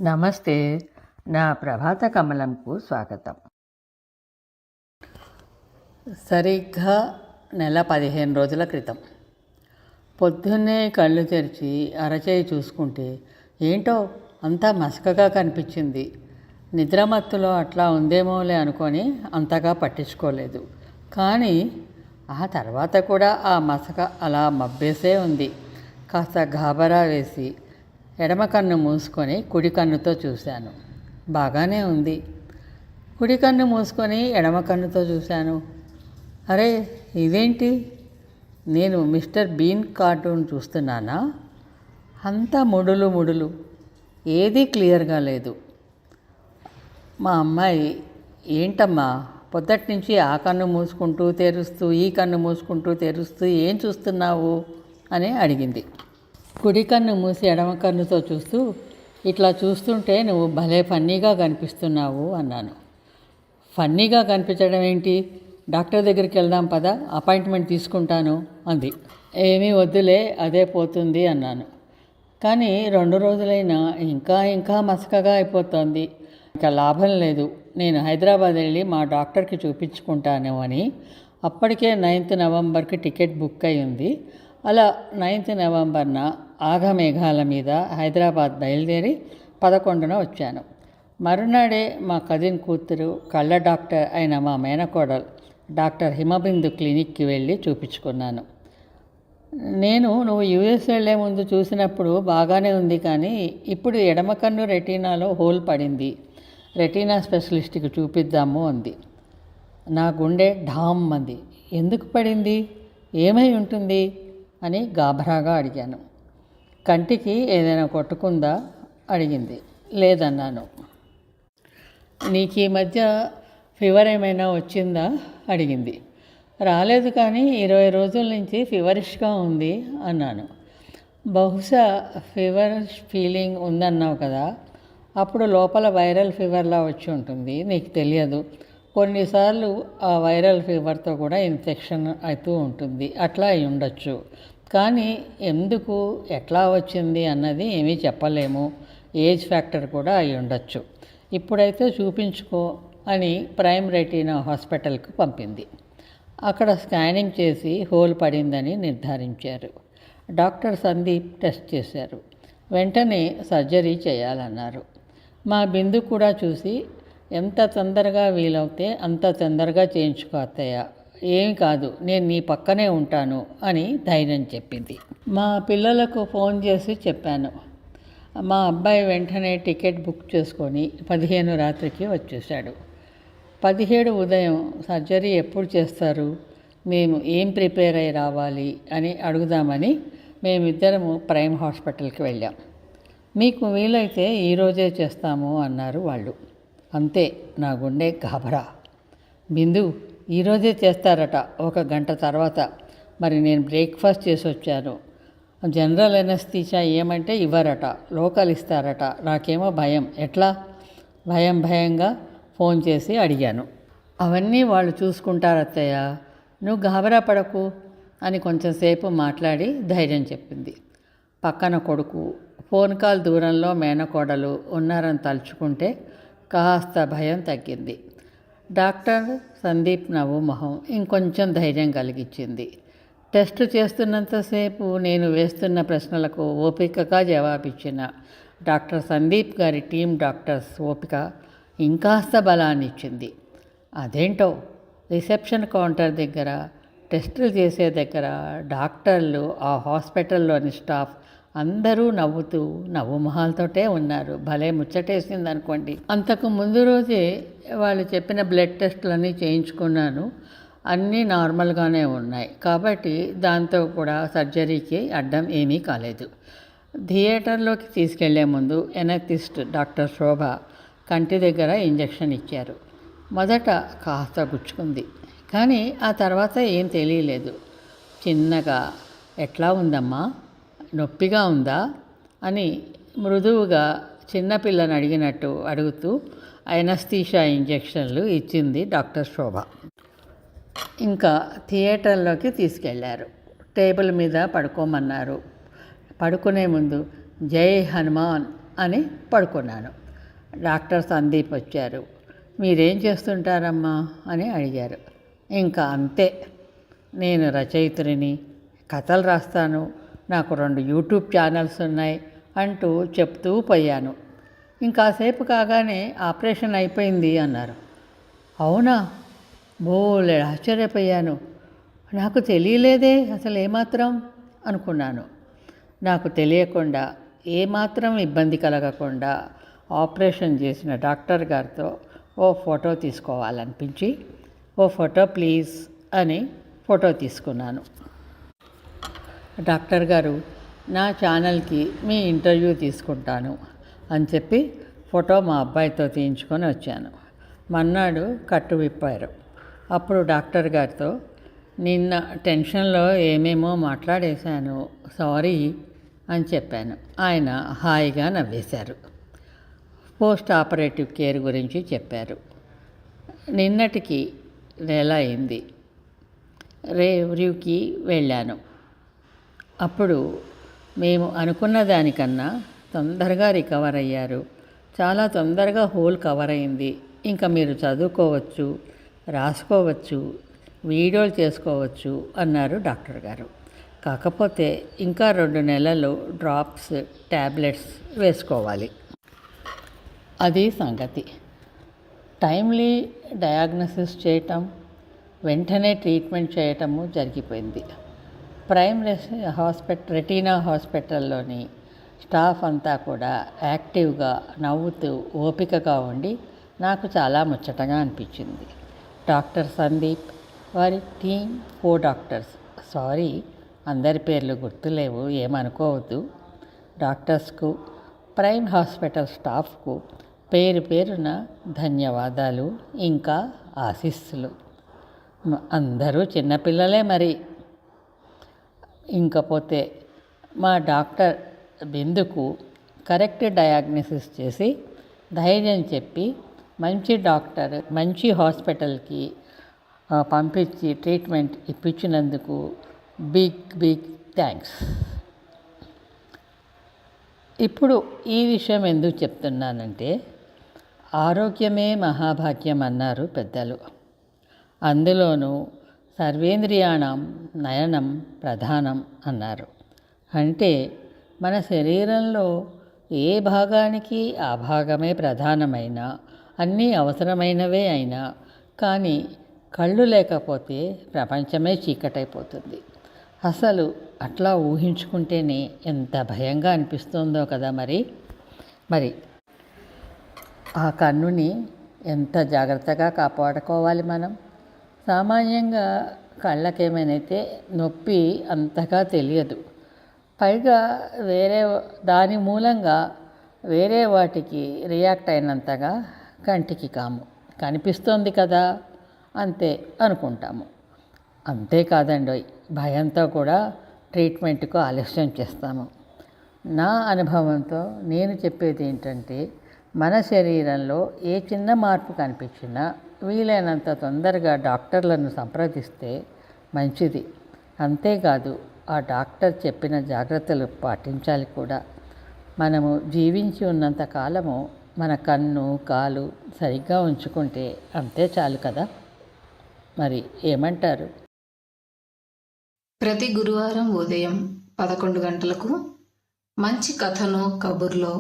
నమస్తే. నా ప్రభాత కమలంకు స్వాగతం. సరిగ్గా నెల 15 రోజుల క్రితం పొద్దున్నే కళ్ళు తెరిచి అరచేయి చూసుకుంటే ఏంటో అంతా మసకగా కనిపించింది. నిద్రమత్తులో అట్లా ఉందేమోలే అనుకొని అంతగా పట్టించుకోలేదు. కానీ ఆ తర్వాత కూడా ఆ మసక అలా మబ్బేసే ఉంది. కాస్త గాబరా వేసి ఎడమ కన్ను మూసుకొని కుడి కన్నుతో చూశాను. బాగానే ఉంది. కుడి కన్ను మూసుకొని ఎడమ కన్నుతో చూశాను. అరే ఇదేంటి, నేను మిస్టర్ బీన్ కార్టూన్ చూస్తున్నానా? అంతా ముడులు ఏదీ క్లియర్గా లేదు. మా అమ్మాయి ఏంటమ్మా పొద్దటి నుంచి ఆ కన్ను మూసుకుంటూ తెరుస్తూ ఈ కన్ను మూసుకుంటూ తెరుస్తూ ఏం చూస్తున్నావు అని అడిగింది. కుడి కన్ను మూసి ఎడమ కన్నుతో చూస్తూ ఇట్లా చూస్తుంటే నువ్వు భలే ఫన్నీగా కనిపిస్తున్నావు అన్నాను. ఫన్నీగా కనిపించడం ఏంటి, డాక్టర్ దగ్గరికి వెళ్దాం పదా, అపాయింట్మెంట్ తీసుకుంటాను అంది. ఏమీ వద్దులే, అదే పోతుంది అన్నాను. కానీ 2 రోజులైనా ఇంకా మసకగా అయిపోతుంది. ఇంకా లాభం లేదు, నేను హైదరాబాద్ వెళ్ళి మా డాక్టర్కి చూపించుకుంటాను అని. అప్పటికే 9th నవంబర్కి టికెట్ బుక్ అయి ఉంది. అలా 9th నవంబర్న ఆఘమేఘాల మీద హైదరాబాద్ బయలుదేరి 11న వచ్చాను. మరునాడే మా కజిన్ కూతురు కళ్ళ డాక్టర్ అయిన మా మేనకోడలు డాక్టర్ హిమబిందు క్లినిక్కి వెళ్ళి చూపించుకున్నాను. నువ్వు యూఎస్ వెళ్ళే ముందు చూసినప్పుడు బాగానే ఉంది, కానీ ఇప్పుడు ఎడమ కన్ను రెటీనాలో హోల్ పడింది, రెటీనా స్పెషలిస్ట్కి చూపిద్దాము అంది. నా గుండె ఢామ్ అంది. ఎందుకు పడింది, ఏమై ఉంటుంది అని గాబరాగా అడిగాను. కంటికి ఏదైనా కొట్టుకుందా అడిగింది. లేదన్నాను. నీకు ఈ మధ్య ఫీవర్ ఏమైనా వచ్చిందా అడిగింది. రాలేదు, కానీ 20 రోజుల నుంచి ఫీవరిష్గా ఉంది అన్నాను. బహుశా ఫీవర్ ఫీలింగ్ ఉందన్నావు కదా, అప్పుడు లోపల వైరల్ ఫీవర్లా వచ్చి ఉంటుంది, నీకు తెలియదు. కొన్నిసార్లు ఆ వైరల్ ఫీవర్తో కూడా ఇన్ఫెక్షన్ అవుతూ ఉంటుంది, అట్లా అయి ఉండొచ్చు. కానీ ఎందుకు ఎట్లా వచ్చింది అన్నది ఏమీ చెప్పలేము, ఏజ్ ఫ్యాక్టర్ కూడా అయి ఉండొచ్చు. ఇప్పుడైతే చూపించుకో అని ప్రైమ్ రెటీనా హాస్పిటల్కి పంపింది. అక్కడ స్కానింగ్ చేసి హోల్ పడిందని నిర్ధారించారు. డాక్టర్ సందీప్ టెస్ట్ చేశారు. వెంటనే సర్జరీ చేయాలన్నారు. మా బిందు కూడా చూసి ఎంత తొందరగా వీలవుతే అంత తొందరగా చేయించుకో అత్తయ్య, ఏం కాదు, నేను నీ పక్కనే ఉంటాను అని ధైర్యం చెప్పింది. మా పిల్లలకు ఫోన్ చేసి చెప్పాను. మా అబ్బాయి వెంటనే టికెట్ బుక్ చేసుకొని 15 రాత్రికి వచ్చేసాడు. 17 ఉదయం సర్జరీ ఎప్పుడు చేస్తారు, మేము ఏం ప్రిపేర్ అయ్యి రావాలి అని అడుగుదామని మేమిద్దరము ప్రైమ్ హాస్పిటల్కి వెళ్ళాం. మీకు వీలైతే ఈరోజే చేస్తాము అన్నారు వాళ్ళు. అంతే, నా గుండె గాబరా. బిందు, ఈరోజే చేస్తారట 1 గంట తర్వాత. మరి నేను బ్రేక్ఫాస్ట్ చేసి వచ్చాను. జనరల్ ఎనస్థీషియా ఏమంటే ఇవ్వరట, లోకల్ ఇస్తారట. నాకేమో భయం. ఎట్లా? భయంగా ఫోన్ చేసి అడిగాను. అవన్నీ వాళ్ళు చూసుకుంటారు అత్తయ్య, నువ్వు గాబరా పడకు అని కొంచెంసేపు మాట్లాడి ధైర్యం చెప్పింది. పక్కన కొడుకు, ఫోన్ కాల్ దూరంలో మేనకోడలు ఉన్నారని తలుచుకుంటే కాస్త భయం తగ్గింది. డాక్టర్ సందీప్ నవ్వు మొహం ఇంకొంచెం ధైర్యం కలిగించింది. టెస్ట్ చేస్తున్నంతసేపు నేను వేస్తున్న ప్రశ్నలకు ఓపికగా జవాబిచ్చిన డాక్టర్ సందీప్ గారి టీం డాక్టర్స్ ఓపిక ఇంకాస్త బలాన్ని ఇచ్చింది. అదేంటో రిసెప్షన్ కౌంటర్ దగ్గర, టెస్టులు చేసే దగ్గర డాక్టర్లు, ఆ హాస్పిటల్లోని స్టాఫ్ అందరూ నవ్వు మొహాలతోటే ఉన్నారు. భలే ముచ్చటేసింది అనుకోండి. అంతకు ముందు రోజే వాళ్ళు చెప్పిన బ్లడ్ టెస్టులన్నీ చేయించుకున్నాను. అన్నీ నార్మల్గానే ఉన్నాయి, కాబట్టి దాంతో కూడా సర్జరీకి అడ్డం ఏమీ కాలేదు. థియేటర్లోకి తీసుకెళ్లే ముందు ఎనస్థిస్ట్ డాక్టర్ శోభ కంటి దగ్గర ఇంజెక్షన్ ఇచ్చారు. మొదట కాస్త గుచ్చుకుంది, కానీ ఆ తర్వాత ఏం తెలియలేదు. చిన్నగా, ఎట్లా ఉందమ్మా, నొప్పిగా ఉందా అని మృదువుగా చిన్నపిల్లని అడిగినట్టు అడుగుతూ ఎనస్థీషియా ఇంజెక్షన్లు ఇచ్చింది డాక్టర్ శోభ. ఇంకా థియేటర్లోకి తీసుకెళ్లారు. టేబుల్ మీద పడుకోమన్నారు. పడుకునే ముందు జై హనుమాన్ అని పడుకున్నాను. డాక్టర్ సందీప్ వచ్చారు. మీరేం చేస్తుంటారమ్మా అని అడిగారు. ఇంకా అంతే, నేను రచయిత్రిని, కథలు రాస్తాను, నాకు 2 యూట్యూబ్ ఛానల్స్ ఉన్నాయి అంటూ చెప్తూ పోయాను. ఇంకాసేపు కాగానే ఆపరేషన్ అయిపోయింది అన్నారు. అవునా? బోలెడు ఆశ్చర్యపోయాను. నాకు తెలియలేదే అసలు ఏమాత్రం అనుకున్నాను. నాకు తెలియకుండా ఏమాత్రం ఇబ్బంది కలగకుండా ఆపరేషన్ చేసిన డాక్టర్ గారితో ఓ ఫోటో తీసుకోవాలనిపించి, ఓ ఫోటో ప్లీజ్ అని ఫోటో తీసుకున్నాను. డాక్టర్ గారు, నా ఛానల్కి మీ ఇంటర్వ్యూ తీసుకుంటాను అని చెప్పి ఫోటో మా అబ్బాయితో తీయించుకొని వచ్చాను. మర్నాడు కట్టు విప్పారు. అప్పుడు డాక్టర్ గారితో, నిన్న టెన్షన్లో ఏమేమో మాట్లాడేశాను, సారీ అని చెప్పాను. ఆయన హాయిగా నవ్వేశారు. పోస్ట్ ఆపరేటివ్ కేర్ గురించి చెప్పారు. నిన్నటికి నెల అయింది. రివ్యూకి వెళ్ళాను. అప్పుడు మేము అనుకున్న దానికన్నా తొందరగా రికవర్ అయ్యారు. చాలా తొందరగా హోల్ కవర్ అయింది. ఇంకా మీరు చదువుకోవచ్చు, రాసుకోవచ్చు, వీడియోలు చేసుకోవచ్చు అన్నారు డాక్టర్ గారు. కాకపోతే ఇంకా 2 నెలలు డ్రాప్స్, ట్యాబ్లెట్స్ వేసుకోవాలి. అది సంగతి. టైమ్లీ డయాగ్నోసిస్ చేయటం, వెంటనే ట్రీట్మెంట్ చేయటము జరిగిపోయింది. ప్రైమ్ రెటీనా హాస్పిటల్లోని స్టాఫ్ అంతా కూడా యాక్టివ్గా, నవ్వుతూ, ఓపికగా ఉండి నాకు చాలా ముచ్చటగా అనిపించింది. డాక్టర్ సందీప్, వారి టీం, 4 డాక్టర్స్, సారీ అందరి పేర్లు గుర్తులేవు, ఏమనుకోవద్దు, డాక్టర్స్కు, ప్రైమ్ హాస్పిటల్ స్టాఫ్కు పేరు పేరున ధన్యవాదాలు, ఇంకా ఆశీస్సులు. అందరూ చిన్నపిల్లలే మరి. ఇంకపోతే మా డాక్టర్ బిందుకు కరెక్ట్ డయాగ్నోసిస్ చేసి ధైర్యం చెప్పి మంచి డాక్టర్, మంచి హాస్పిటల్కి పంపించి ట్రీట్మెంట్ ఇప్పించినందుకు బిగ్ థ్యాంక్స్. ఇప్పుడు ఈ విషయం ఎందుకు చెప్తున్నానంటే, ఆరోగ్యమే మహాభాగ్యం అన్నారు పెద్దలు. అందులోనూ సర్వేంద్రియాణం నయనం ప్రధానం అన్నారు. అంటే మన శరీరంలో ఏ భాగానికి ఆ భాగమే ప్రధానమైన, అన్నీ అవసరమైనవే అయినా కానీ కళ్ళు లేకపోతే ప్రపంచమే చీకటైపోతుంది. అసలు అట్లా ఊహించుకుంటేనే ఎంత భయంగా అనిపిస్తుందో కదా. మరి ఆ కన్నుని ఎంత జాగ్రత్తగా కాపాడుకోవాలి మనం. సామాన్యంగా కళ్ళకేమైతే నొప్పి అంతగా తెలియదు. పైగా దాని మూలంగా వేరే వాటికి రియాక్ట్ అయినంతగా కంటికి కనిపిస్తోంది కదా, అంతే అనుకుంటాము. అంతేకాదండి, భయంతో కూడా ట్రీట్మెంట్కు ఆలస్యం చేస్తాము. నా అనుభవంతో నేను చెప్పేది ఏంటంటే, మన శరీరంలో ఏ చిన్న మార్పు కనిపించినా వీలైనంత తొందరగా డాక్టర్లను సంప్రదిస్తే మంచిది. అంతేకాదు, ఆ డాక్టర్ చెప్పిన జాగ్రత్తలు పాటించాలి కూడా. మనము జీవించి ఉన్నంత కాలము మన కన్ను, కాలు సరిగ్గా ఉంచుకుంటే అంతే చాలు కదా. మరి ఏమంటారు? ప్రతి గురువారం ఉదయం 11 గంటలకు మంచి కథను కబుర్లో,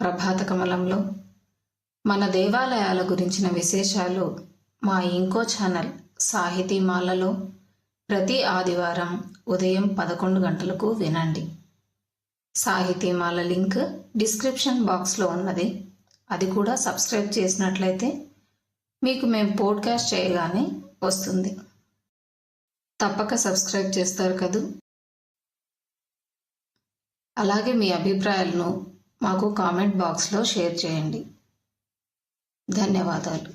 ప్రభాత కమలంలో మన దేవాలయాల గురించిన విశేషాలు మా ఇంకో ఛానల్ సాహితీమాలలో ప్రతి ఆదివారం ఉదయం 11 గంటలకు వినండి. సాహితీమాల లింక్ డిస్క్రిప్షన్ బాక్స్లో ఉన్నది. అది కూడా సబ్స్క్రైబ్ చేసినట్లయితే మీకు మేము పోడ్కాస్ట్ చేయగానే వస్తుంది. తప్పక సబ్స్క్రైబ్ చేస్తారు కదూ. అలాగే మీ అభిప్రాయాలను మాకు కామెంట్ బాక్స్లో షేర్ చేయండి. ధన్యవాదాలు.